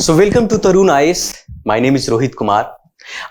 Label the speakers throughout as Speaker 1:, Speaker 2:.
Speaker 1: So welcome to Tarun IAS. My name is Rohit Kumar.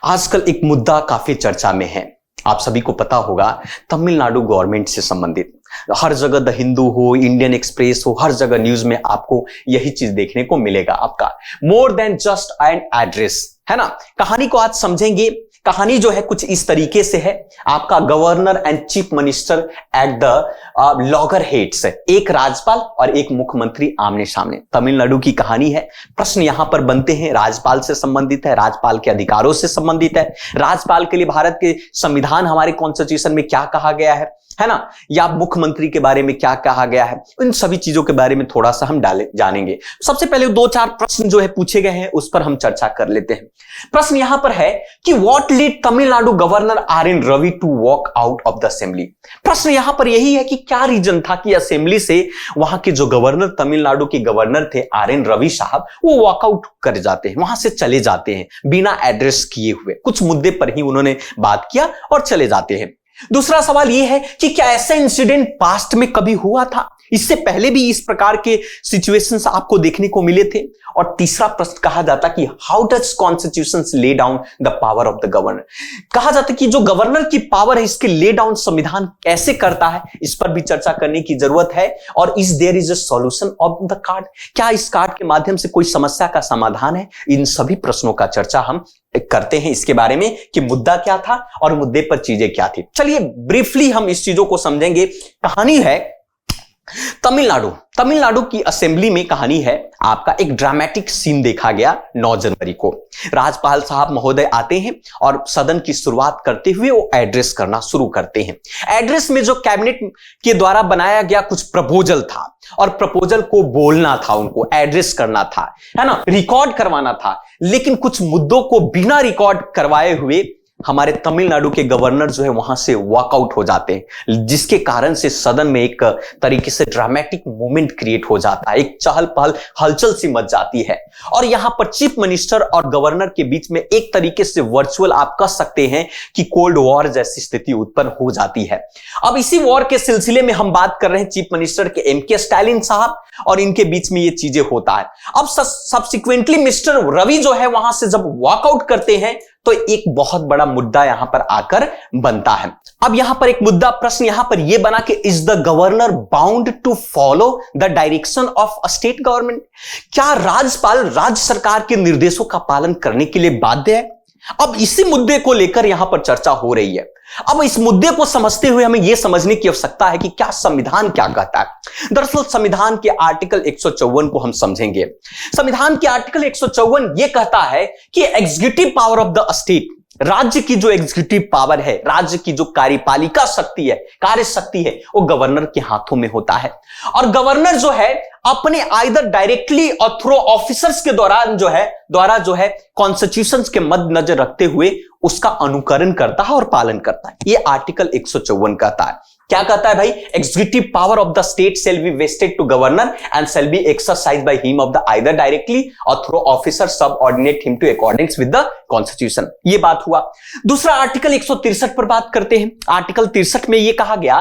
Speaker 1: आजकल एक मुद्दा काफी चर्चा में है। आप सभी को पता होगा, तमिलनाडु गवर्नमेंट से संबंधित हर जगह द हिंदू हो, इंडियन एक्सप्रेस हो, हर जगह न्यूज में आपको यही चीज देखने को मिलेगा। आपका more than just an address, है ना। कहानी को आज समझेंगे। कहानी जो है कुछ इस तरीके से है। आपका governor and chief minister at the logger heads, एक राज्यपाल और एक मुख्यमंत्री आमने सामने। तमिलनाडु की कहानी है। प्रश्न यहां पर बनते हैं, राज्यपाल से संबंधित है, राज्यपाल के अधिकारों से संबंधित है, राज्यपाल के लिए भारत के संविधान, हमारे कॉन्स्टिट्यूशन में क्या कहा गया है ना, या मुख्यमंत्री के बारे में क्या कहा गया है। इन सभी चीजों के बारे में थोड़ा सा हम जानेंगे। सबसे पहले दो चार प्रश्न जो है पूछे गए हैं, उस पर हम चर्चा कर लेते हैं। प्रश्न यहां पर है कि what lead Tamil Nadu governor R N. Ravi to walk out of the assembly. प्रश्न यहां पर यही है कि क्या रीजन था कि असेंबली से वहां के जो गवर्नर, तमिलनाडु के गवर्नर थे आर.एन. रवि साहब, वो वॉकआउट कर जाते हैं, वहां से चले जाते हैं बिना एड्रेस किए हुए। कुछ मुद्दे पर ही उन्होंने बात किया और चले जाते हैं। दूसरा सवाल यह है कि क्या ऐसा इंसिडेंट पास्ट में कभी हुआ था, इससे पहले भी इस प्रकार के सिचुएशंस आपको देखने को मिले थे। और तीसरा प्रश्न कहा जाता कि how does constitutions lay down the power of the governor. कहा जाता कि जो गवर्नर की पावर है, इसके ले डाउन संविधान कैसे करता है, इस पर भी चर्चा करने की जरूरत है। और is there is a solution of the card, क्या इस कार्ड के माध्यम से कोई समस्या का समाधान है। इन सभी प्रश्नों का चर्चा हम करते हैं इसके बारे में कि मुद्दा क्या था और मुद्दे पर चीजें क्या थी। चलिए ब्रीफली हम इस चीजों को समझेंगे। कहानी है तमिलनाडु की असेंबली में। कहानी है आपका एक ड्रामेटिक सीन देखा गया 9 जनवरी को। राज्यपाल साहब महोदय आते हैं और सदन की शुरुआत करते हुए वो एड्रेस करना शुरू करते हैं। एड्रेस में जो कैबिनेट के द्वारा बनाया गया कुछ प्रपोजल था, और प्रपोजल को बोलना था, उनको एड्रेस करना था, है ना, रिकॉर्ड करवाना था। लेकिन कुछ मुद्दों को बिना रिकॉर्ड करवाए हुए हमारे तमिलनाडु के गवर्नर जो है वहां से वॉकआउट हो जाते हैं, जिसके कारण से सदन में एक तरीके से ड्रामेटिक मोमेंट क्रिएट हो जाता है, एक चहल पहल, हलचल सी मच जाती है। और यहां पर चीफ मिनिस्टर और गवर्नर के बीच में एक तरीके से वर्चुअल आप कह सकते हैं कि कोल्ड वॉर जैसी स्थिति उत्पन्न हो जाती है। अब इसी वॉर के सिलसिले में हम बात कर रहे हैं चीफ मिनिस्टर के एम.के. स्टालिन साहब, और इनके बीच में ये चीजें होता है। अब सब्सिक्वेंटली मिस्टर रवि जो है वहां से जब वॉकआउट करते हैं तो एक बहुत बड़ा मुद्दा यहां पर आकर बनता है। अब यहां पर एक मुद्दा, प्रश्न यहां पर यह बना कि is the governor bound to follow the direction of a state government. क्या राज्यपाल राज्य सरकार के निर्देशों का पालन करने के लिए बाध्य है। अब इसी मुद्दे को लेकर यहां पर चर्चा हो रही है। अब इस मुद्दे को समझते हुए हमें यह समझने की आवश्यकता है कि क्या संविधान क्या कहता है। दरअसल संविधान के आर्टिकल 154 को हम समझेंगे। संविधान के आर्टिकल 154 यह कहता है कि executive power of the state, राज्य की जो एग्जीक्यूटिव पावर है, राज्य की जो कार्यपालिका शक्ति है, कार्य शक्ति है, वो गवर्नर के हाथों में होता है। और गवर्नर जो है अपने either directly or through officers के द्वारा जो है कॉन्स्टिट्यूशन के मद्देनजर रखते हुए उसका अनुकरण करता है और पालन करता है। ये आर्टिकल 154 कहता है। क्या कहता है भाई, executive power of the state shall be vested to governor and shall be exercise by him of the either directly or through officer subordinate him to accordings with the constitution. ये बात हुआ। दूसरा आर्टिकल 163 पर बात करते हैं। Article 63 में यह कहा गया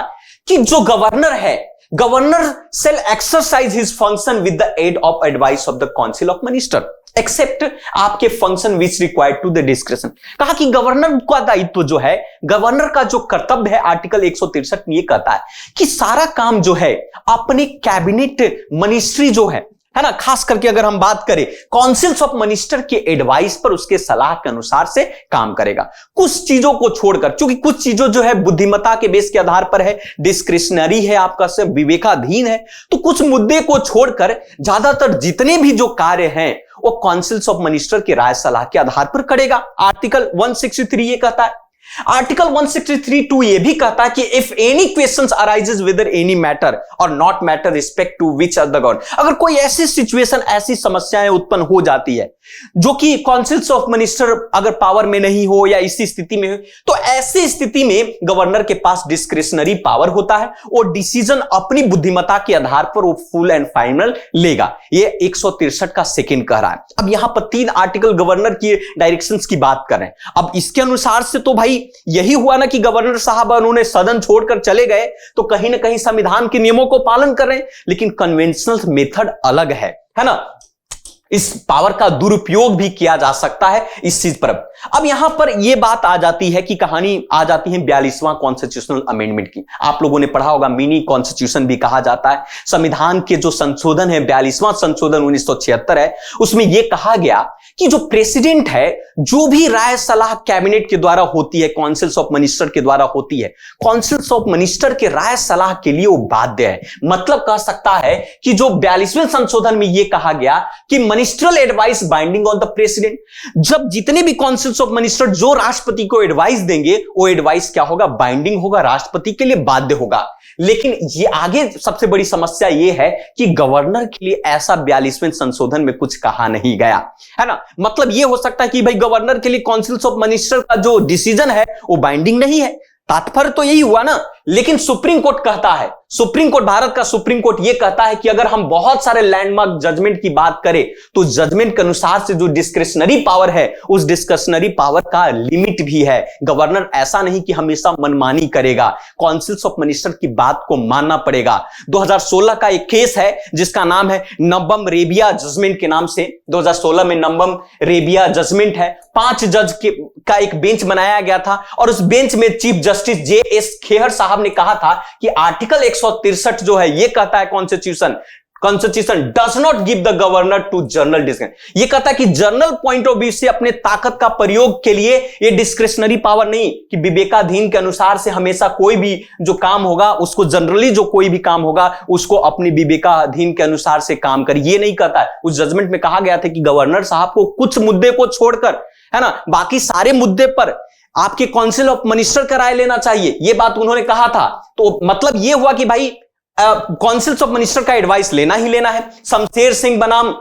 Speaker 1: कि जो गवर्नर है, governor shall exercise his function with the aid of advice of the council of minister except आपके function which required to the description. कहा कि गवर्नर का दायित्व जो है, गवर्नर का जो कर्तव्य है, आर्टिकल 163 में यह कहता है कि सारा काम जो है अपने कैबिनेट मिनिस्ट्री जो है ना, खास करके अगर हम बात करें काउंसिल्स ऑफ मिनिस्टर के एडवाइस पर, उसके सलाह के अनुसार से काम करेगा। कुछ चीजों को छोड़कर, क्योंकि कुछ चीजों जो है बुद्धिमत्ता के बेस के आधार पर है, डिस्क्रिशनरी है, आपका से विवेकाधीन है, तो कुछ मुद्दे को छोड़कर ज्यादातर जितने भी जो कार्य हैं वो काउंसिल्स ऑफ मिनिस्टर की राय सलाह के आधार पर करेगा। आर्टिकल 163 ये कहता है। आर्टिकल 163(2) ये भी कहता है कि if any questions arises whether any matter or not matter respect to which of the governor, अगर कोई ऐसी सिचुएशन, ऐसी समस्याएं उत्पन्न हो जाती है जो कि काउंसिल्स ऑफ मिनिस्टर अगर पावर में नहीं हो या इसी स्थिति में हो, तो ऐसी स्थिति में गवर्नर के पास डिस्क्रिशनरी पावर होता है, और डिसीजन अपनी बुद्धिमत्ता के आधार पर वो फुल एंड फाइनल लेगा। ये 163 का सेकंड कह रहा है। अब यहां पर 3 आर्टिकल गवर्नर की डायरेक्शंस की बात कर रहे हैं। अब इसके अनुसार से तो भाई यही हुआ ना कि गवर्नर साहब उन्होंने सदन छोड़कर चले गए, तो कहीं ना कहीं संविधान के नियमों को पालन कर रहे हैं, लेकिन कन्वेंशनल मेथड अलग है ना। इस पावर का दुरुपयोग भी किया जा सकता है इस चीज पर। अब यहां पर यह बात आ जाती है कि कहानी आ जाती है 42वां कॉन्स्टिट्यूशनल अमेंडमेंट की। आप लोगों ने पढ़ा होगा, मिनी कॉन्स्टिट्यूशन भी कहा जाता है। संविधान के जो संशोधन है, 42वां संशोधन 1976 है, उसमें यह कहा गया कि जो प्रेसिडेंट है, जो भी राय सलाह कैबिनेट के द्वारा होती है, काउंसिल्स ऑफ मिनिस्टर के द्वारा होती है, काउंसिल्स ऑफ मिनिस्टर के राय सलाह के लिए वो बाध्य है। मतलब कह सकता है कि जो 42वें संशोधन में यह कहा गया कि ministerial advice binding on the president, जब जितने भी काउंसिल्स ऑफ मिनिस्टर जो राष्ट्रपति को एडवाइस देंगे, वो एडवाइस क्या होगा, बाइंडिंग होगा, राष्ट्रपति के लिए बाध्य होगा। लेकिन ये आगे सबसे बड़ी समस्या यह है कि गवर्नर के लिए ऐसा 42वें संशोधन में कुछ कहा नहीं गया है ना। मतलब यह हो सकता है कि भाई गवर्नर के लिए काउंसिल्स ऑफ मिनिस्टर का जो डिसीजन है वो बाइंडिंग नहीं है, तात्पर्य तो यही हुआ ना। लेकिन सुप्रीम कोर्ट कहता है, सुप्रीम कोर्ट, भारत का सुप्रीम कोर्ट यह कहता है कि अगर हम बहुत सारे लैंडमार्क जजमेंट की बात करें तो जजमेंट के अनुसार से जो डिस्क्रिशनरी पावर है, उस डिस्क्रिशनरी पावर का लिमिट भी है। गवर्नर ऐसा नहीं कि हमेशा मनमानी करेगा, काउंसिल्स ऑफ मिनिस्टर की बात को मानना पड़ेगा। 2016 का एक केस है जिसका नाम है नंबम रेबिया जजमेंट के नाम से। 2016 में नंबम रेबिया जजमेंट है, 5 जज का एक बेंच बनाया गया था और उस बेंच में चीफ जस्टिस JS खेहर साहब ने कहा था कि आर्टिकल 163 जो है ये कहता है constitution does not give the governor to general description. ये कहता है कि जनरल पॉइंट ऑफ व्यू से अपने ताकत का प्रयोग के लिए ये डिस्क्रिशनरी पावर नहीं कि विवेकाधीन के अनुसार से हमेशा कोई भी जो काम होगा उसको, जनरली जो कोई भी काम होगा उसको अपने विवेकाधीन के अनुसार से काम करे, ये नहीं कहता है। उस जजमेंट में कहा गया था कि गवर्नर साहब को कुछ मुद्दे को छोड़कर, है ना, बाकी सारे मुद्दे पर आपके काउंसिल ऑफ मिनिस्टर का राय लेना चाहिए, यह बात उन्होंने कहा था। तो मतलब यह हुआ कि भाई काउंसिल्स ऑफ मिनिस्टर का एडवाइस लेना ही लेना है। शमशेर सिंह बनाम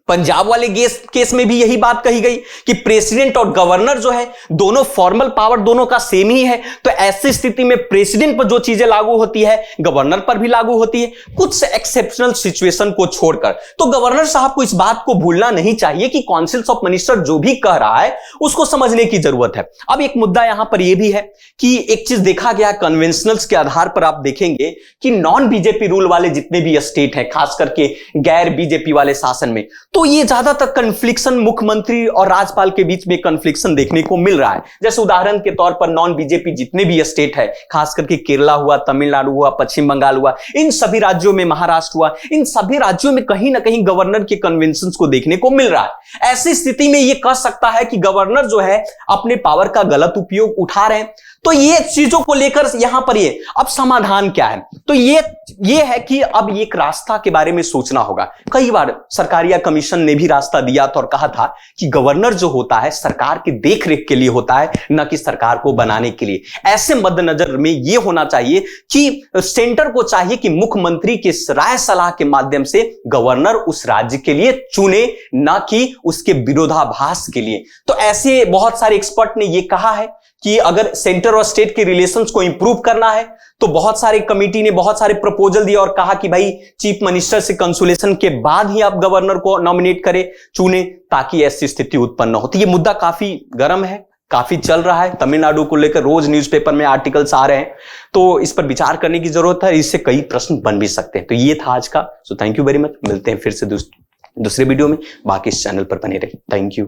Speaker 1: पंजाब वाले केस में भी यही बात कही गई कि प्रेसिडेंट और गवर्नर जो है दोनों फॉर्मल पावर दोनों का सेम ही है, तो ऐसी स्थिति में प्रेसिडेंट पर जो चीजें लागू होती है गवर्नर पर भी लागू होती है, कुछ एक्सेप्शनल सिचुएशन को छोड़कर। तो गवर्नर साहब को इस बात को भूलना नहीं चाहिए कि काउंसिल्स ऑफ मिनिस्टर जो भी कह रहा है उसको समझने की जरूरत है। अब एक मुद्दा यहां पर यह भी है कि एक चीज देखा गया कन्वेंशनल्स के आधार पर, आप देखेंगे कि नॉन बीजेपी रूल वाले जितने भी स्टेट हैं, खास करके गैर बीजेपी वाले शासन में, तो ये ज्यादातर कन्फ्लिक्शन मुख्यमंत्री और राज्यपाल के बीच में कन्फ्लिक्शन देखने को मिल रहा है। जैसे उदाहरण के तौर पर नॉन बीजेपी जितने भी स्टेट है, खास करके केरला हुआ, तमिलनाडु हुआ, पश्चिम बंगाल हुआ, इन सभी राज्यों में, महाराष्ट्र हुआ, इन सभी राज्यों में कहीं ना कहीं गवर्नर के कन्वेंशंस को देखने को मिल रहा है। ऐसी स्थिति में यह कह सकता है कि गवर्नर जो है अपने पावर का गलत उपयोग उठा रहे हैं। तो ये चीजों को लेकर यहां पर ये अब समाधान क्या है, तो ये है कि अब एक रास्ता के बारे में सोचना होगा। कई बार सरकारिया कमीशन ने भी रास्ता दिया था और कहा था कि गवर्नर जो होता है सरकार की देखरेख के लिए होता है, न कि सरकार को बनाने के लिए। ऐसे मद्देनजर में यह होना चाहिए कि सेंटर को चाहिए कि मुख्यमंत्री के राय सलाह के माध्यम से गवर्नर उस राज्य के लिए चुने, न कि उसके विरोधाभास के लिए। तो ऐसे बहुत सारे एक्सपर्ट ने यह कहा है कि अगर सेंटर और स्टेट के रिलेशंस को इंप्रूव करना है तो बहुत सारे कमिटी ने बहुत सारे प्रपोजल दिए और कहा कि भाई चीफ मिनिस्टर से कंसुलेशन के बाद ही आप गवर्नर को नॉमिनेट करें, चुने, ताकि ऐसी स्थिति उत्पन्न हो। तो ये मुद्दा काफी गर्म है, काफी चल रहा है। तमिलनाडु को लेकर रोज न्यूज़पेपर में आर्टिकल्स आ रहे हैं, तो इस पर विचार करने की जरूरत है। इससे कई प्रश्न बन भी सकते हैं। तो ये था आज का। So thank you very much. मिलते हैं फिर से दूसरे वीडियो में। बाकी इस चैनल पर बने रहिए। Thank you.